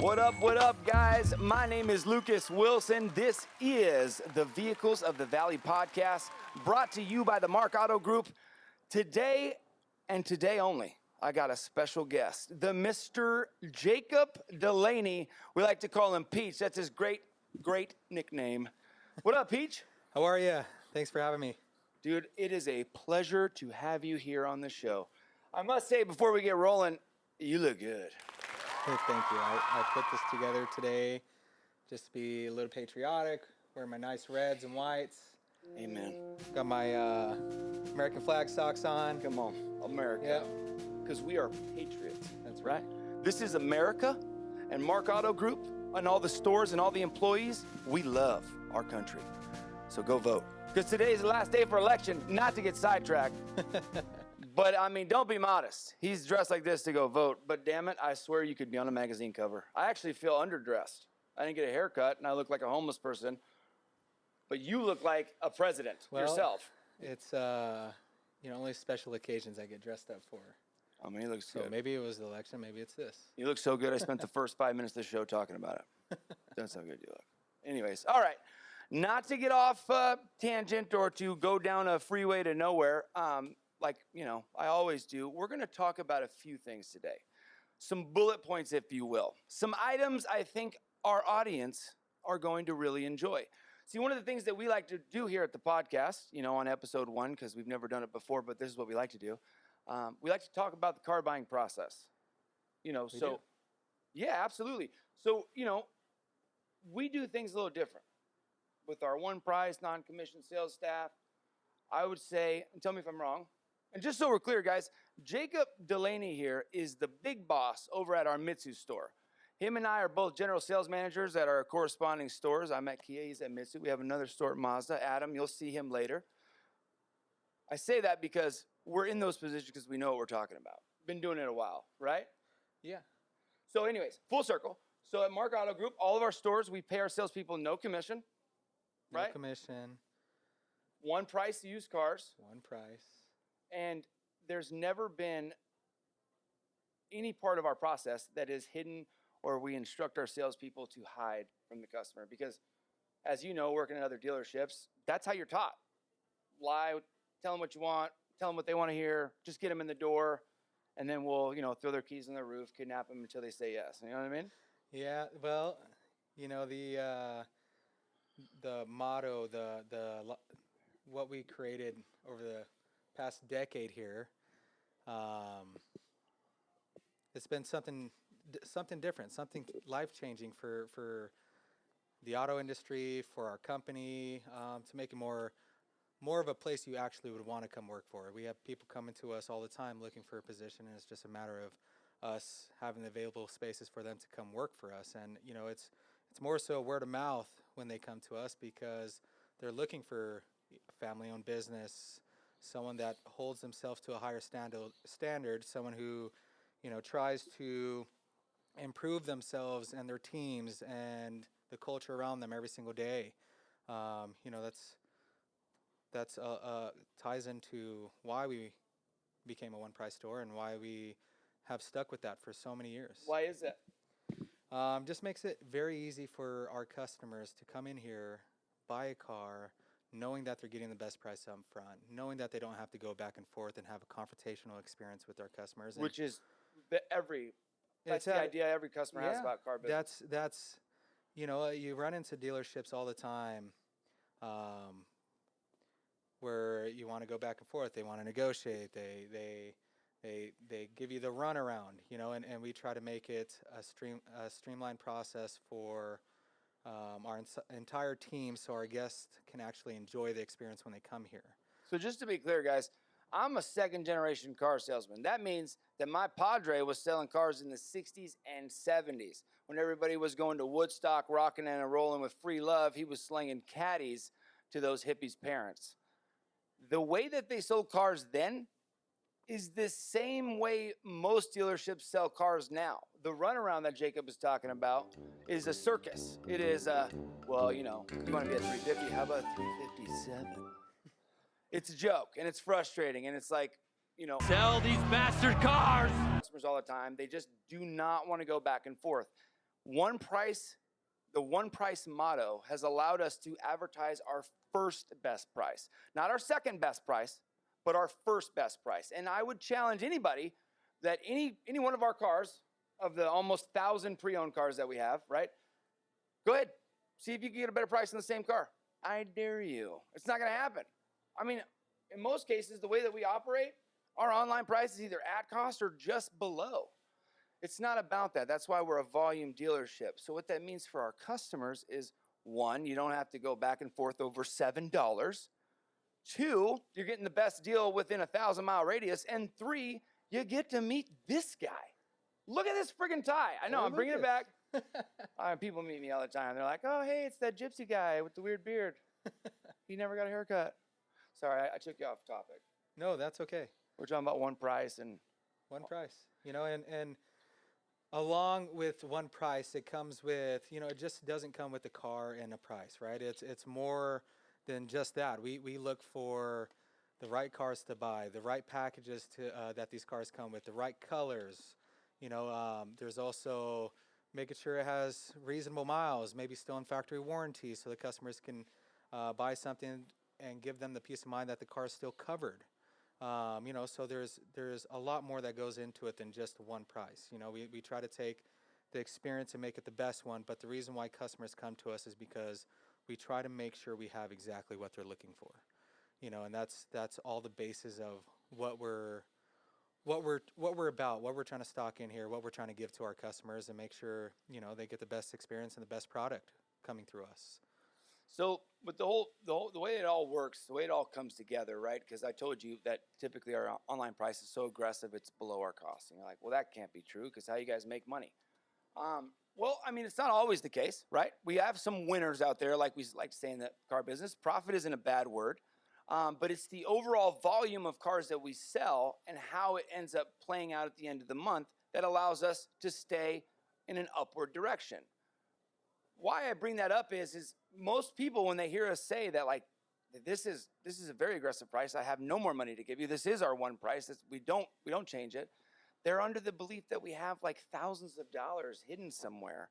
What up, guys? My name is Lucas Wilson. This is the Vehicles of the Valley podcast, brought to you by the Mark Auto Group. Today, and today only, I got a special guest, the Mr. Jacob Delaney. We like to call him Peach. That's his great nickname. What up, Peach? How are you? Thanks for having me. Dude, it is a pleasure to have you here on the show. I must say, before we get rolling, you look good. Hey, thank you. I put this together today just to be a little patriotic, wear my nice reds and whites. Amen. Got my American flag socks on. Come on, America. Because we are patriots. That's right. This is America, and Mark Auto Group, and all the stores and all the employees, we love our country. So go vote. Because today is the last day for election, not to get sidetracked. But, I mean, don't be modest. He's dressed like this to go vote. But, damn it, I swear you could be on a magazine cover. I actually feel underdressed. I didn't get a haircut, and I look like a homeless person. But you look like a president yourself. It's, only special occasions I get dressed up for. I mean, he looks good. So maybe it was the election, maybe it's this. You look so good, I spent the first 5 minutes of the show talking about it. That's how good you look. Anyways, all right. Not to get off tangent or to go down a freeway to nowhere, I always do, we're going to talk about a few things today. Some bullet points, if you will. Some items I think our audience are going to really enjoy. See, one of the things that we like to do here at the podcast, on episode 1, because we've never done it before, but this is what we like to do. We like to talk about the car buying process. Yeah, absolutely. So, we do things a little different. With our one price, non-commissioned sales staff, I would say, and tell me if I'm wrong, and just so we're clear, guys, Jacob Delaney here is the big boss over at our Mitsu store. Him and I are both general sales managers at our corresponding stores. I'm at Kia, he's at Mitsu. We have another store at Mazda. Adam, you'll see him later. I say that because we're in those positions because we know what we're talking about. Been doing it a while, right? Yeah. So anyways, full circle. So at Mark Auto Group, all of our stores, we pay our salespeople no commission, right? No commission. One price used cars. One price. And there's never been any part of our process that is hidden or we instruct our salespeople to hide from the customer. Because, as you know, working at other dealerships, that's how you're taught. Lie, tell them what you want, tell them what they want to hear, just get them in the door, and then we'll, throw their keys on the roof, kidnap them until they say yes. You know what I mean? Yeah, well, the motto, the what we created over the past decade here, it's been something different, something life-changing for the auto industry, for our company, to make it more of a place you actually would want to come work for. We have people coming to us all the time looking for a position, and it's just a matter of us having the available spaces for them to come work for us. And it's more so word of mouth when they come to us because they're looking for a family-owned business, someone that holds themselves to a higher standard, someone who, tries to improve themselves and their teams and the culture around them every single day. That's ties into why we became a one-price store and why we have stuck with that for so many years. Why is that? Just makes it very easy for our customers to come in here, buy a car, knowing that they're getting the best price up front, knowing that they don't have to go back and forth and have a confrontational experience with our customers. Which is that's the idea every customer has about car business. That's you run into dealerships all the time where you want to go back and forth. They want to negotiate. They give you the runaround, and we try to make it a streamlined process for our entire team so our guests can actually enjoy the experience when they come here. So just to be clear, guys, I'm a second-generation car salesman. That means that my padre was selling cars in the 60s and 70s. When everybody was going to Woodstock, rocking and rolling with free love, he was slinging caddies to those hippies' parents. The way that they sold cars then is the same way most dealerships sell cars now. The runaround that Jacob is talking about is a circus. It is, you want to be at 350, how about 357? It's a joke, and it's frustrating, and it's like, sell these bastard cars! Customers all the time, they just do not want to go back and forth. One price, the one price motto has allowed us to advertise our first best price. Not our second best price, but our first best price. And I would challenge anybody that any one of our cars, of the almost 1,000 pre-owned cars that we have, right? Go ahead, see if you can get a better price on the same car. I dare you. It's not gonna happen. I mean, in most cases, the way that we operate, our online price is either at cost or just below. It's not about that. That's why we're a volume dealership. So what that means for our customers is, one, you don't have to go back and forth over $7. Two, you're getting the best deal within a 1,000-mile radius. And three, you get to meet this guy. Look at this friggin' tie. I know, I'm bringing it back. People meet me all the time. They're like, oh, hey, it's that gypsy guy with the weird beard. He never got a haircut. Sorry, I took you off topic. No, that's okay. We're talking about one price and one price. You know, and along with one price, it comes with, you know, it just doesn't come with the car and a price, right? It's more than just that. We look for the right cars to buy, the right packages to that these cars come with, the right colors. You know, there's also making sure it has reasonable miles, maybe still in factory warranty, so the customers can buy something and give them the peace of mind that the car is still covered. You know, so there's a lot more that goes into it than just one price. You know, we try to take the experience and make it the best one, but the reason why customers come to us is because we try to make sure we have exactly what they're looking for. You know, and that's all the basis of what we're about, what we're trying to stock in here, what we're trying to give to our customers, and make sure, you know, they get the best experience and the best product coming through us. so, but the way it all works, the way it all comes together, right? Because I told you that typically our online price is so aggressive, it's below our cost. And you're like, well, that can't be true because how you guys make money? Well, I mean, it's not always the case, right? We have some winners out there, like we like to say in the car business. Profit isn't a bad word, but it's the overall volume of cars that we sell and how it ends up playing out at the end of the month that allows us to stay in an upward direction. Why I bring that up is most people, when they hear us say that, like, this is a very aggressive price, I have no more money to give you, this is our one price, we don't change it, they're under the belief that we have like thousands of dollars hidden somewhere.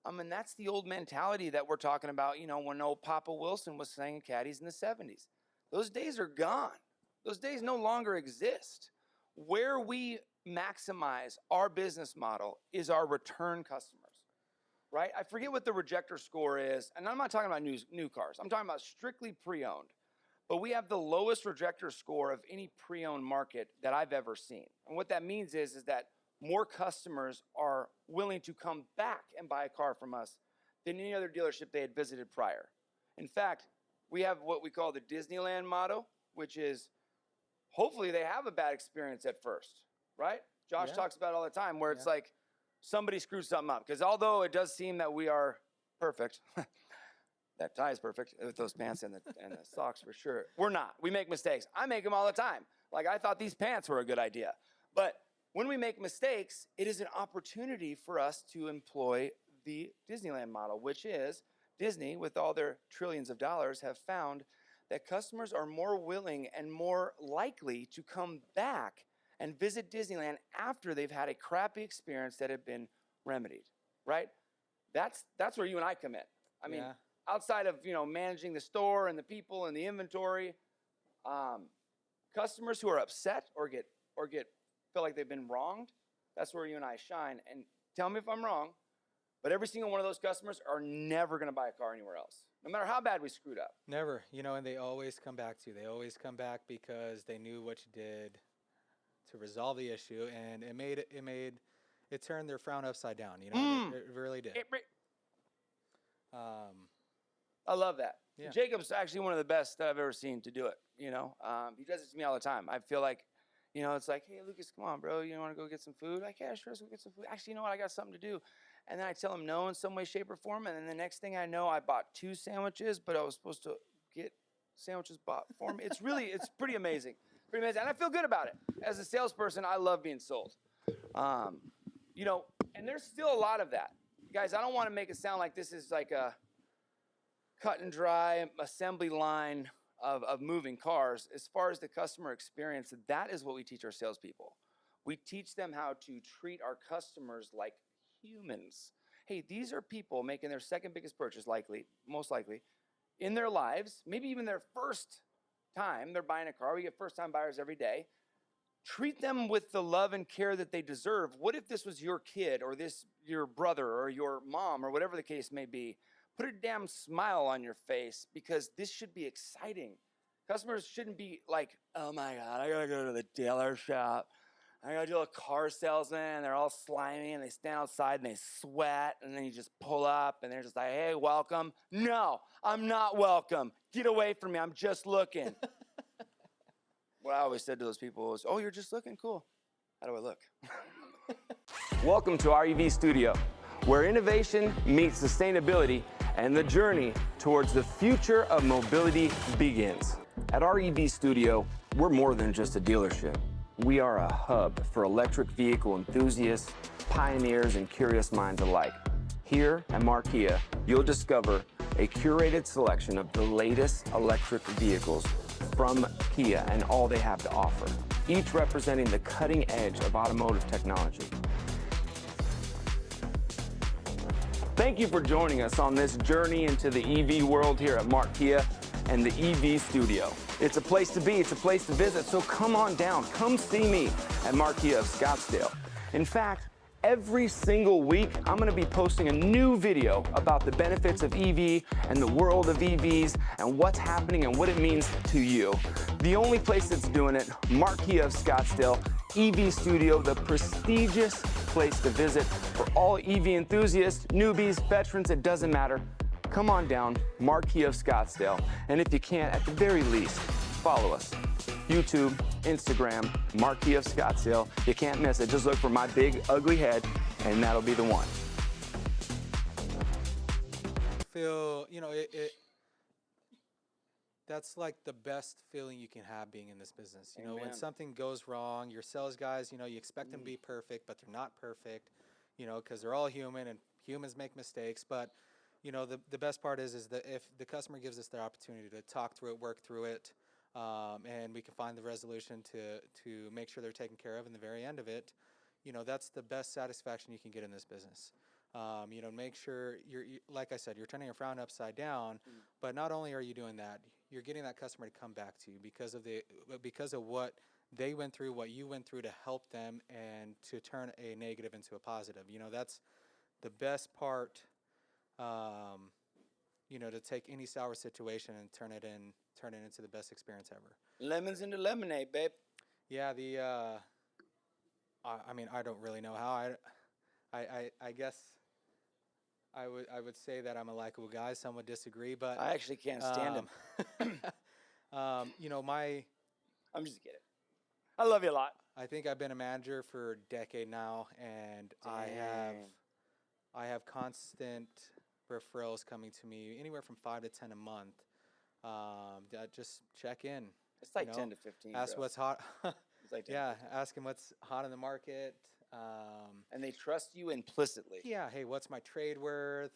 And that's the old mentality that we're talking about, you know, when old Papa Wilson was saying caddies in the 70s. Those days are gone. Those days no longer exist. Where we maximize our business model is our return customers. Right? I forget what the rejector score is, and I'm not talking about new cars. I'm talking about strictly pre-owned. But we have the lowest rejector score of any pre-owned market that I've ever seen. And what that means is that more customers are willing to come back and buy a car from us than any other dealership they had visited prior. In fact, we have what we call the Disneyland motto, which is hopefully they have a bad experience at first, right? Josh talks about it all the time, where it's like, somebody screwed something up. Because although it does seem that we are perfect, that tie is perfect with those pants and the socks for sure. We're not. We make mistakes. I make them all the time. Like, I thought these pants were a good idea. But when we make mistakes, it is an opportunity for us to employ the Disneyland model, which is Disney, with all their trillions of dollars, have found that customers are more willing and more likely to come back and visit Disneyland after they've had a crappy experience that had been remedied, right? That's where you and I come in. I mean, outside of, you know, managing the store and the people and the inventory, customers who are upset or feel like they've been wronged, that's where you and I shine. And tell me if I'm wrong, but every single one of those customers are never going to buy a car anywhere else, no matter how bad we screwed up. Never, you know, and they always come back to you. They always come back because they knew what you did to resolve the issue, and it turned their frown upside down. You know, it really did. I love that. Yeah. Jacob's actually one of the best that I've ever seen to do it. You know, he does it to me all the time. I feel like, you know, it's like, hey, Lucas, come on, bro. You want to go get some food? Like, yeah, sure, let's go get some food. Actually, you know what? I got something to do. And then I tell him no in some way, shape, or form. And then the next thing I know, I bought 2 sandwiches, but I was supposed to get sandwiches bought for me. It's pretty amazing. Pretty amazing. And I feel good about it. As a salesperson, I love being sold. You know, and there's still a lot of that. Guys, I don't want to make it sound like this is like a cut and dry assembly line of moving cars. As far as the customer experience, that is what we teach our salespeople. We teach them how to treat our customers like humans. hey, these are people making their second biggest purchase, most likely, in their lives, maybe even their first time they're buying a car. We get first-time buyers every day. Treat them with the love and care that they deserve. What if this was your kid or your brother or your mom or whatever the case may be? Put a damn smile on your face, because this should be exciting. Customers shouldn't be like, oh my God, I gotta go to the dealer shop. I gotta do a car salesman. They're all slimy and they stand outside and they sweat, and then you just pull up and they're just like, hey, welcome. No, I'm not welcome. Get away from me. I'm just looking. What I always said to those people was, oh, you're just looking? Cool. How do I look? Welcome to our EV studio, where innovation meets sustainability and the journey towards the future of mobility begins. At our EV studio, we're more than just a dealership. We are a hub for electric vehicle enthusiasts, pioneers, and curious minds alike. Here at Marquia, you'll discover a curated selection of the latest electric vehicles from Kia and all they have to offer, each representing the cutting edge of automotive technology. Thank you for joining us on this journey into the EV world here at Marquia and the EV Studio. It's a place to be, it's a place to visit, so come on down, come see me at Marquia of Scottsdale. In fact, every single week, I'm gonna be posting a new video about the benefits of EV and the world of EVs and what's happening and what it means to you. The only place that's doing it, Marquia of Scottsdale, EV Studio, the prestigious place to visit for all EV enthusiasts, newbies, veterans, it doesn't matter. Come on down, Marquia of Scottsdale. And if you can't, at the very least, follow us. YouTube, Instagram, Marquia of Scottsdale. You can't miss it. Just look for my big, ugly head, and that'll be the one. Feel, that's like the best feeling you can have being in this business. You know, when something goes wrong, your sales guys, you expect them to be perfect, but they're not perfect, because they're all human and humans make mistakes. But, the best part is that if the customer gives us their opportunity to talk through it, work through it, and we can find the resolution to make sure they're taken care of in the very end of it, that's the best satisfaction you can get in this business. Make sure like I said, you're turning a frown upside down, but not only are you doing that, you're getting that customer to come back to you because of what they went through, what you went through to help them and to turn a negative into a positive. That's the best part, to take any sour situation and turn it into the best experience ever. Lemons into lemonade, babe. Yeah, I don't really know how. I guess I would say that I'm a likable guy. Some would disagree, but I actually can't stand him. I'm just kidding. I love you a lot. I think I've been a manager for a decade now, and Dang. I have constant referrals coming to me, anywhere from 5 to 10 a month. That just check in. It's like 10 to 15. Ask bro. what's hot. It's like 10 Yeah, ask them what's hot in the market. And they trust you implicitly. Yeah, hey, what's my trade worth?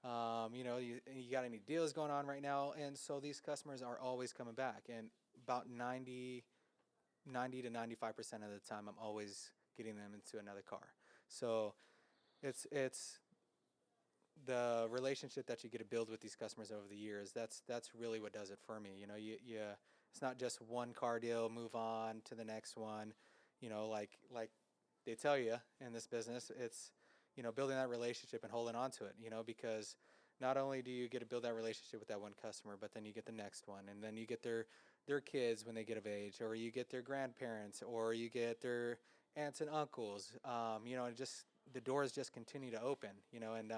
You got any deals going on right now? And so these customers are always coming back, and about 90 to 95% of the time, I'm always getting them into another car. So it's the relationship that you get to build with these customers over the years. That's really what does it for me. It's not just one car deal, move on to the next one. Like they tell you in this business, it's building that relationship and holding on to it. Because not only do you get to build that relationship with that one customer, but then you get the next one, and then you get their kids when they get of age, or you get their grandparents, or you get their aunts and uncles. And just the doors just continue to open. And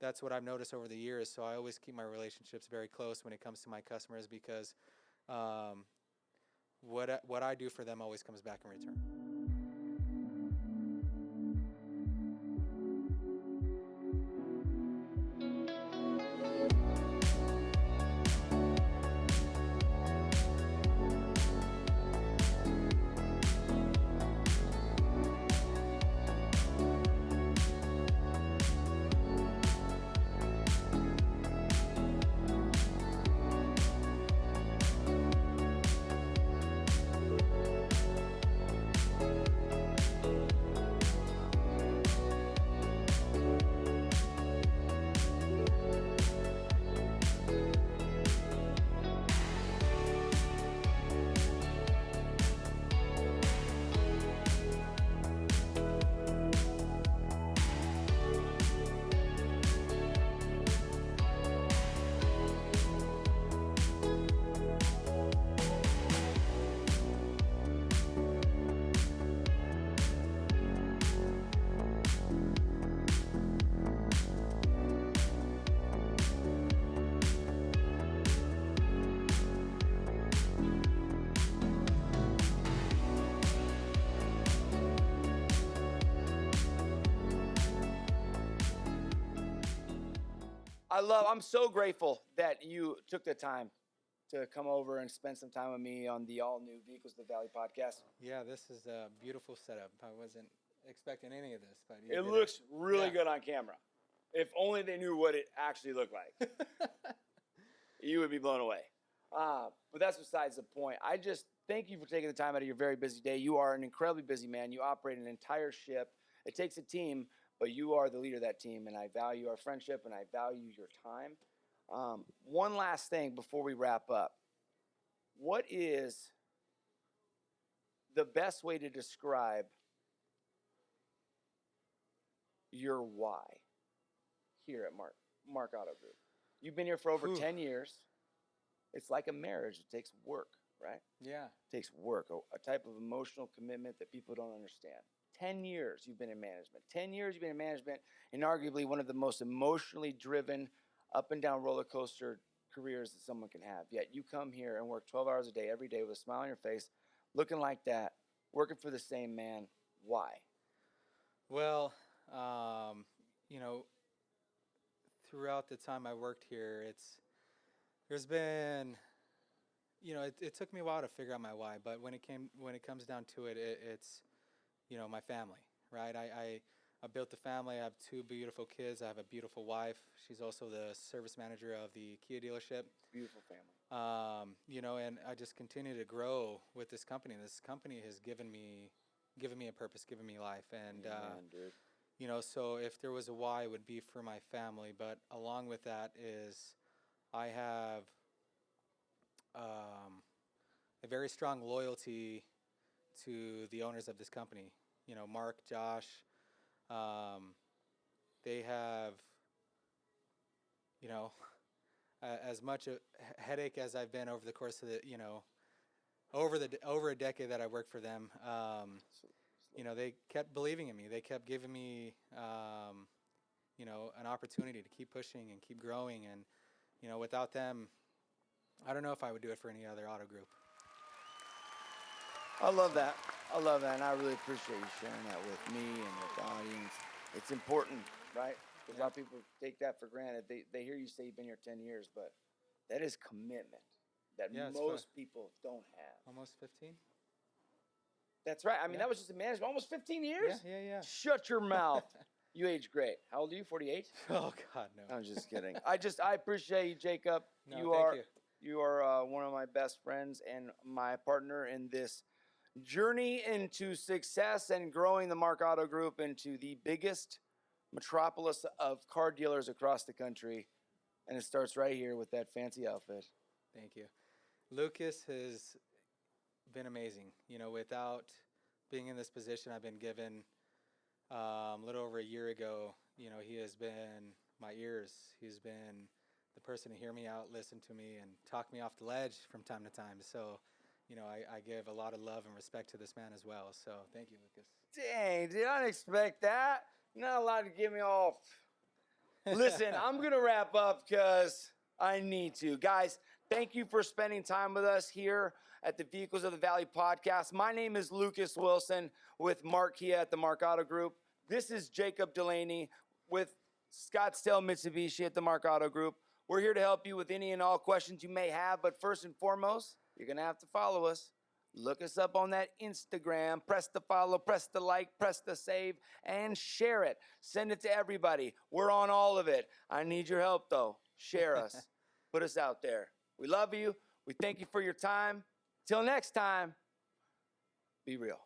that's what I've noticed over the years. So I always keep my relationships very close when it comes to my customers, because what I do for them always comes back in return. I'm so grateful that you took the time to come over and spend some time with me on the all-new Vehicles of the Valley podcast. Yeah, this is a beautiful setup. I wasn't expecting any of this, but It looks really good on camera. If only they knew what it actually looked like. You would be blown away. But that's besides the point. I just thank you for taking the time out of your very busy day. You are an incredibly busy man. You operate an entire ship. It takes a team, but you are the leader of that team, and I value our friendship, and I value your time. One last thing before we wrap up. What is the best way to describe your why here at Mark Auto Group? You've been here for over 10 years. It's like a marriage. It takes work, right? Yeah. It takes work, a type of emotional commitment that people don't understand. 10 years you've been in management. 10 years you've been in management, and arguably one of the most emotionally driven, up and down roller coaster careers that someone can have. Yet you come here and work 12 hours a day, every day with a smile on your face, looking like that, working for the same man. Why? Well, throughout the time I worked here, there's been, it took me a while to figure out my why, but when it comes down to it, it's, my family, right? I built a family. I have 2 beautiful kids. I have a beautiful wife. She's also the service manager of the Kia dealership. Beautiful family. And I just continue to grow with this company. This company has given me a purpose, given me life. And, dude. So if there was a why, it would be for my family. But along with that is I have a very strong loyalty to the owners of this company. Mark, Josh. They have, as much a headache as I've been over the course of over a decade that I worked for them. They kept believing in me. They kept giving me, an opportunity to keep pushing and keep growing. And, without them, I don't know if I would do it for any other auto group. I love that. And I really appreciate you sharing that with me and with the audience. It's important, right? Because a lot of people take that for granted. They hear you say you've been here 10 years, but that is commitment that most people don't have. Almost 15? That's right. I mean, that was just a management. Almost 15 years? Yeah. Shut your mouth. You age great. How old are you? 48? Oh, God, no. I'm just kidding. I appreciate you, Jacob. No, Thank you. You are one of my best friends and my partner in this journey into success and growing the Mark Auto Group into the biggest metropolis of car dealers across the country. And it starts right here with that fancy outfit. Thank you. Lucas has been amazing. Without being in this position I've been given a little over a year ago, he has been my ears. He's been the person to hear me out, listen to me, and talk me off the ledge from time to time. So, I give a lot of love and respect to this man as well. So thank you, Lucas. Dang, did I expect that? You're not allowed to give me off. Listen, I'm going to wrap up because I need to. Guys, thank you for spending time with us here at the Vehicles of the Valley podcast. My name is Lucas Wilson with Mark Kia at the Mark Auto Group. This is Jacob Delaney with Scottsdale Mitsubishi at the Mark Auto Group. We're here to help you with any and all questions you may have, but first and foremost, you're going to have to follow us. Look us up on that Instagram. Press the follow, press the like, press the save, and share it. Send it to everybody. We're on all of it. I need your help, though. Share us. Put us out there. We love you. We thank you for your time. Till next time, be real.